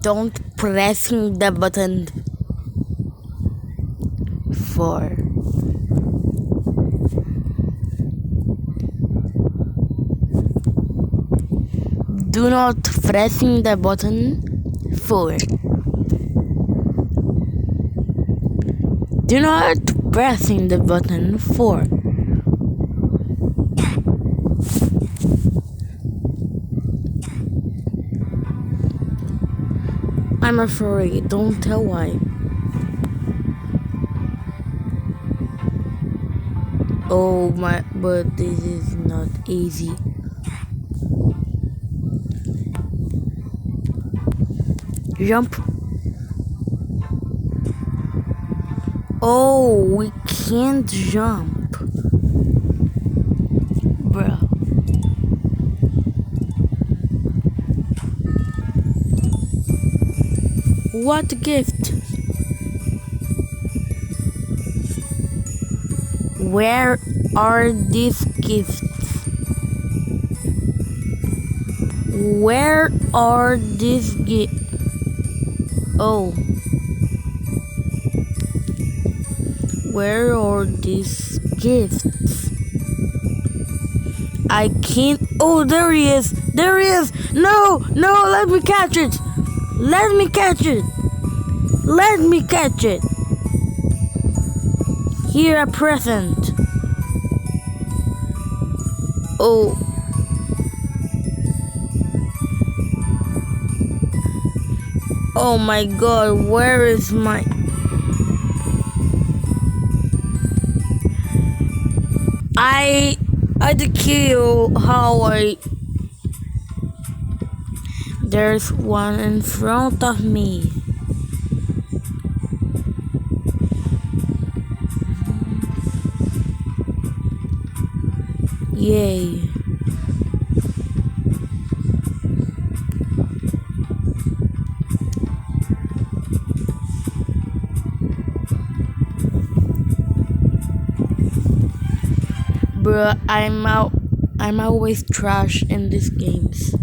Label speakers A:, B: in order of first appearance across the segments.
A: don't pressing the button 4. Do not pressing the button 4. Do not pressing the button 4. I'm afraid, don't tell why. Oh my, but this is not easy. Jump. Oh, we can't jump. Bruh. What a gift. Where are these gifts? Where are these gifts? Oh. Where are these gifts? I can't. Oh, there he is. There he is. No, no, let me catch it. Let me catch it. Let me catch it. Here a present. Oh. Oh my god, where is my... I had to kill how I... There's one in front of me. Yay. Bruh, I'm always trash in these games.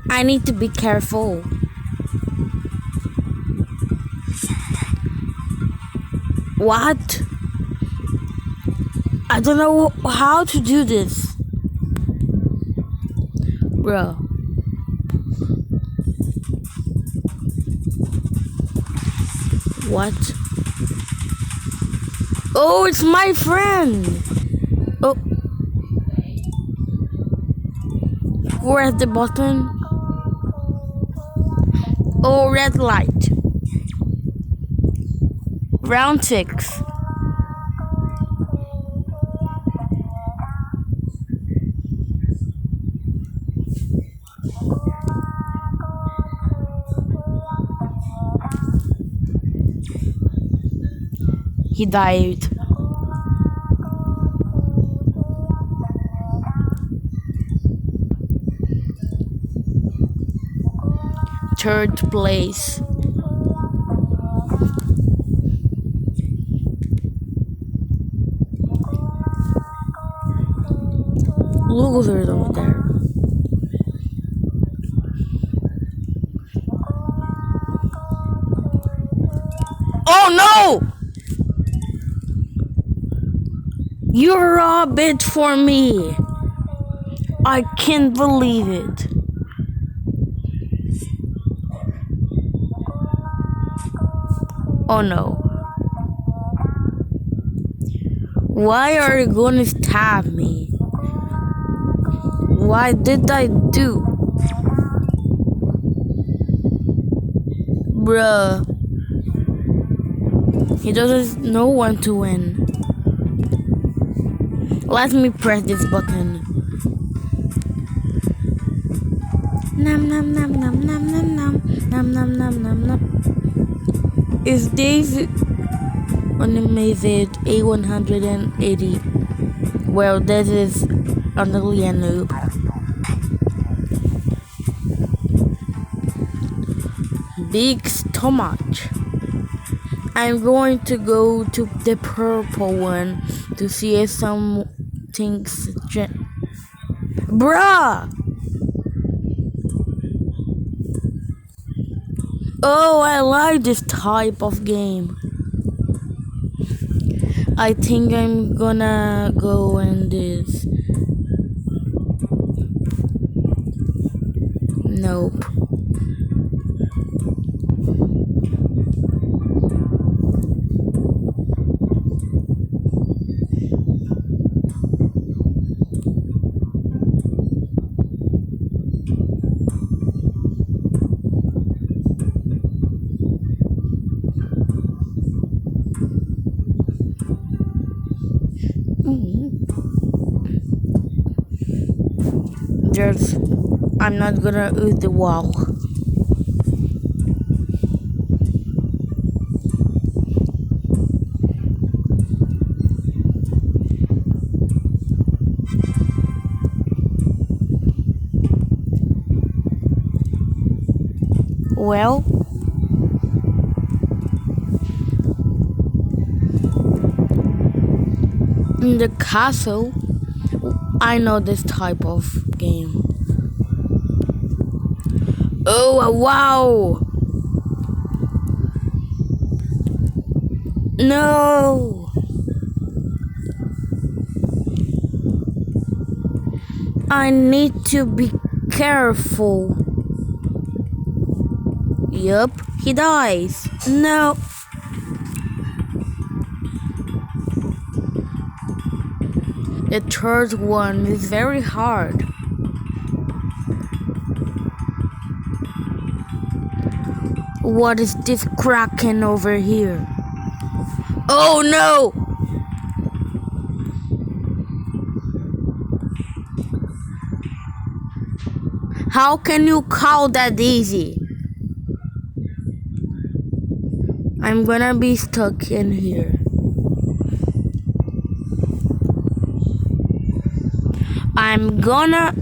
A: I need to be careful. What? I don't know how to do this. Bro. What? Oh, it's my friend. Oh. Where's the button? Oh, red light. Round 6. He died. Third place. Losers over there. Oh no! You're a bit for me. I can't believe it. Oh no. Why are you gonna stab me? Why did I do? Bruh. He doesn't know when to win. Let me press this button. Nom nom nom nom nom nom nom nom nom nom nom nom. Is this animated A180? Well, this is only a noob. Big stomach. I'm going to go to the purple one to see if something's bruh! Oh, I like this type of game. I think I'm gonna go in this. Nope. I'm not gonna use the wall. Well, in the castle, I know this type of game. Oh, wow! No! I need to be careful. Yup, he dies. No. The third one is very hard. What is this kraken over here? Oh no! How can you call that easy? I'm gonna be stuck in here. I'm gonna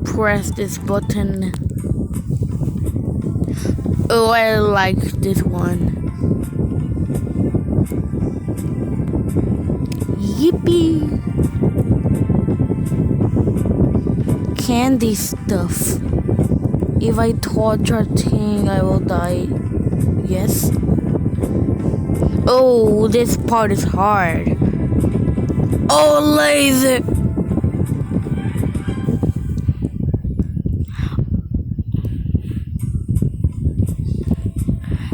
A: press this button. Oh, I like this one. Yippee! Candy stuff. If I touch a thing, I will die. Yes. Oh, this part is hard. Oh, laser!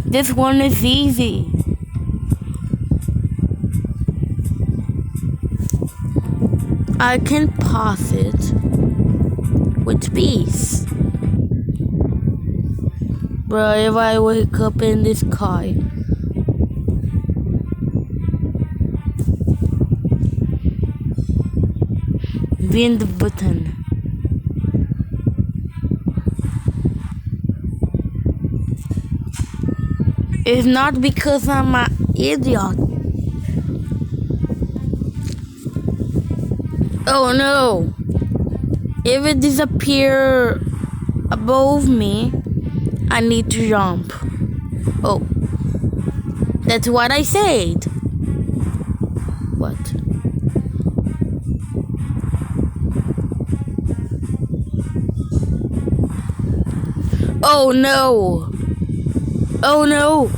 A: This one is easy. I can pass it with peace. But if I wake up in the sky, win the button. It's not because I'm an idiot. Oh no! If it disappears above me, I need to jump. Oh, that's what I said. What? Oh no! Oh no!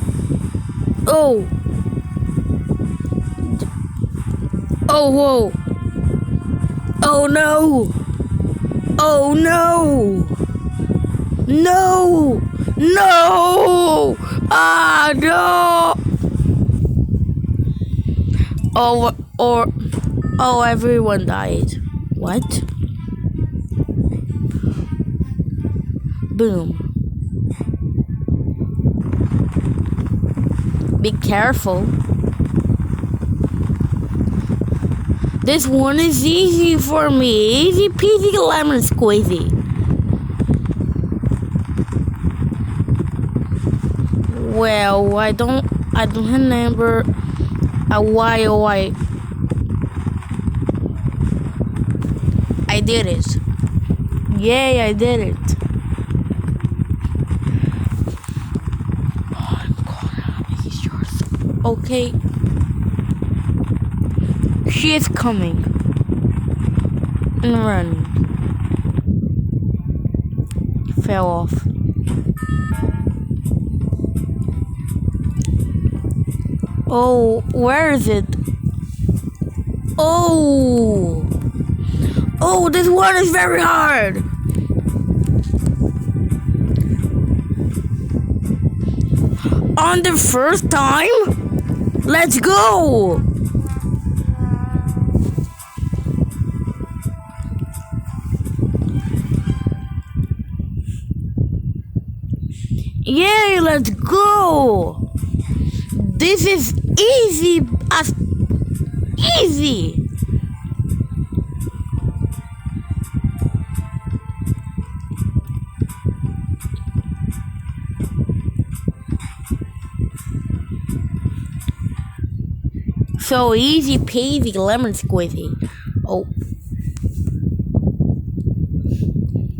A: Oh! Oh whoa! Oh no! Oh no! No! No! Ah no! Oh, everyone died. What? Boom. Be careful. This one is easy for me. Easy peasy lemon squeezy. Well, I don't remember a while I did it. Yay, I did it. Oh, I'm gonna be yours. Okay. She is coming. And running. Fell off. Oh, where is it? Oh! Oh, this one is very hard! On the first time? Let's go! Yay, let's go! This is easy as easy! So easy peasy lemon squeezy. Oh.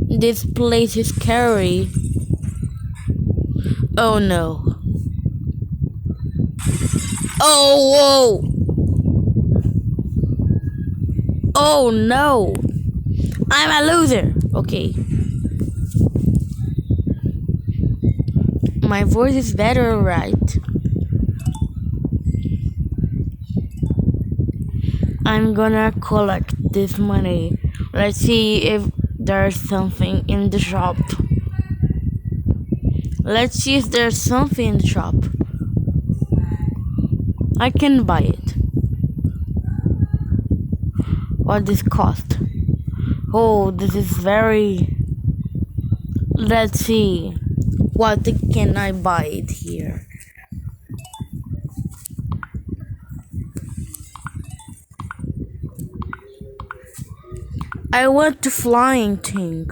A: This place is scary. Oh no. Oh, whoa. Oh no. I'm a loser. Okay. My voice is better, right? I'm gonna collect this money. Let's see if there's something in the shop. Let's see if there's something in the shop. I can buy it. What does this cost? Oh, this is very... Let's see. What can I buy it here? I want the flying thing.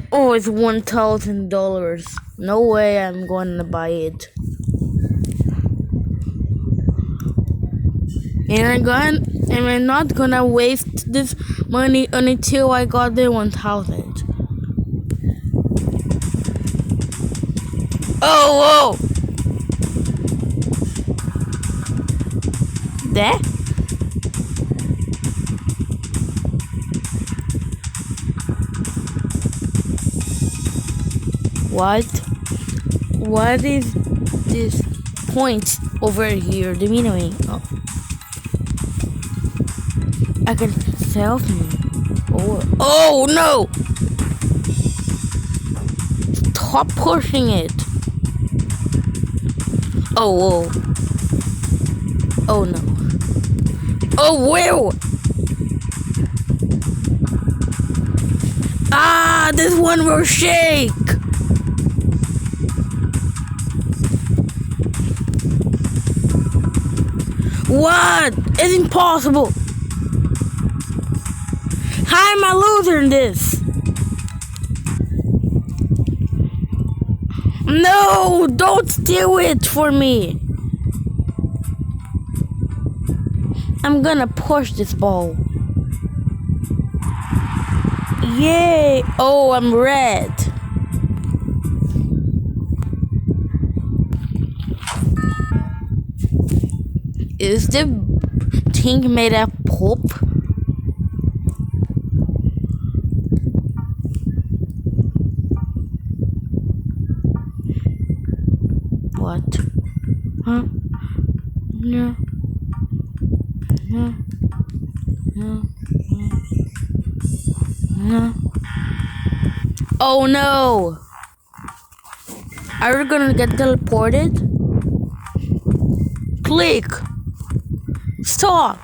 A: Oh, it's $1,000. No way I'm going to buy it. And I'm not gonna waste this money until I got the 1,000. Oh, whoa! There? What is this point over here? The meaning? Oh. I can sell me. Oh no! Stop pushing it. Oh whoa. Oh no. Oh whoa! Ah, this one will shake. What? It's impossible. How am I losing this? No, don't steal it for me. I'm gonna push this ball. Yay! Oh, I'm red. Is the thing made of pulp? What? Huh? No. No. No. No. Oh no! Are we gonna get teleported? Click! Stop!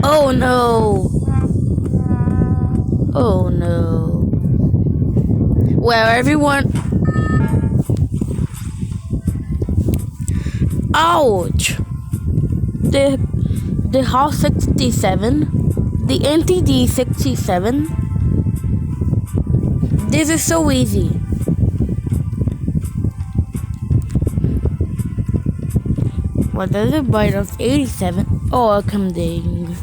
A: Oh no! Oh no! Well, everyone... Ouch! The House 67, the NTD 67. This is so easy. What does it bite of 87? Oh, welcome ding.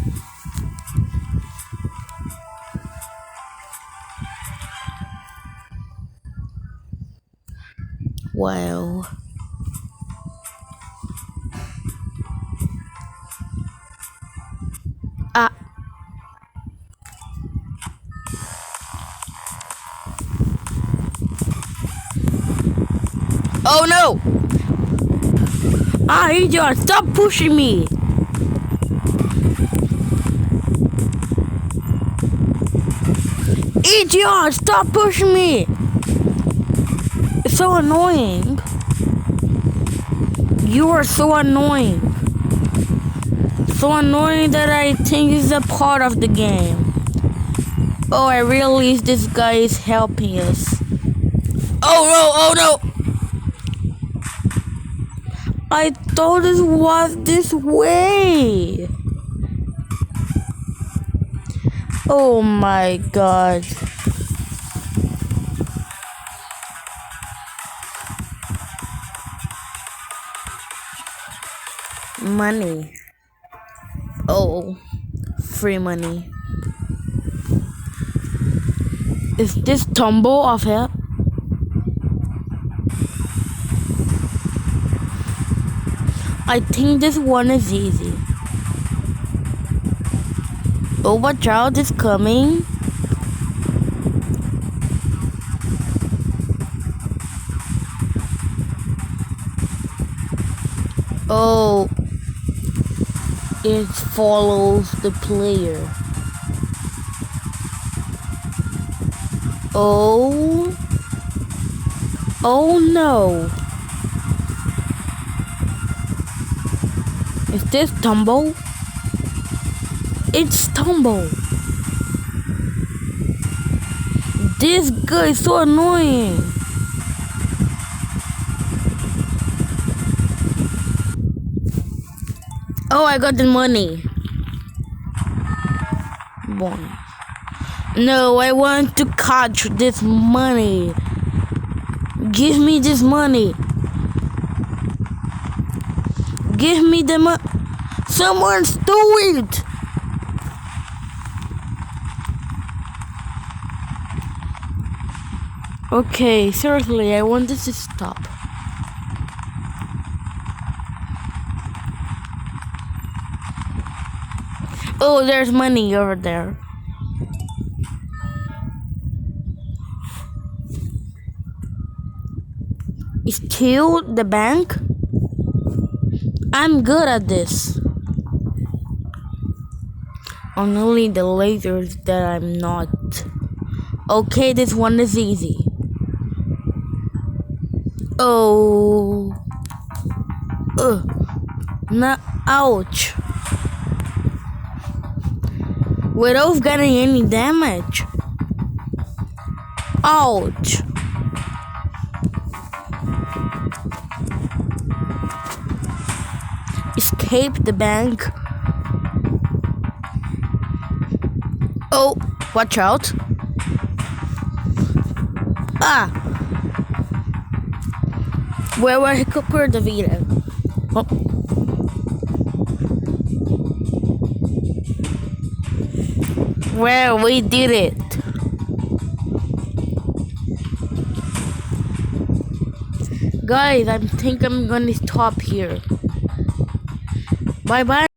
A: Wow. Ah. Oh no! Ah, idiot! Stop pushing me! Idiot! Stop pushing me! It's so annoying. You are so annoying. So annoying that I think it's a part of the game. Oh, I realize this guy is helping us. Oh no! Oh no! I thought it was this way. Oh my god. Money. Oh, free money. Is this tumble of here? I think this one is easy. Oh, watch out, it's coming. Oh, it follows the player. Oh, oh no. Is this tumble? It's tumble. This guy is so annoying. Oh, I got the money. Boy. No, I want to catch this money. Give me this money. Give me the money. Someone stole it. Okay, seriously, I want this to stop. Oh, there's money over there. Steal the bank? I'm good at this. Only the lasers that I'm not. Okay, this one is easy. Oh. No, ouch. Without getting any damage. Ouch. Escape the bank. Oh, watch out. Ah. Where were Hiccuper the video? Oh. Well, we did it. Guys, I think I'm gonna stop here. Bye bye.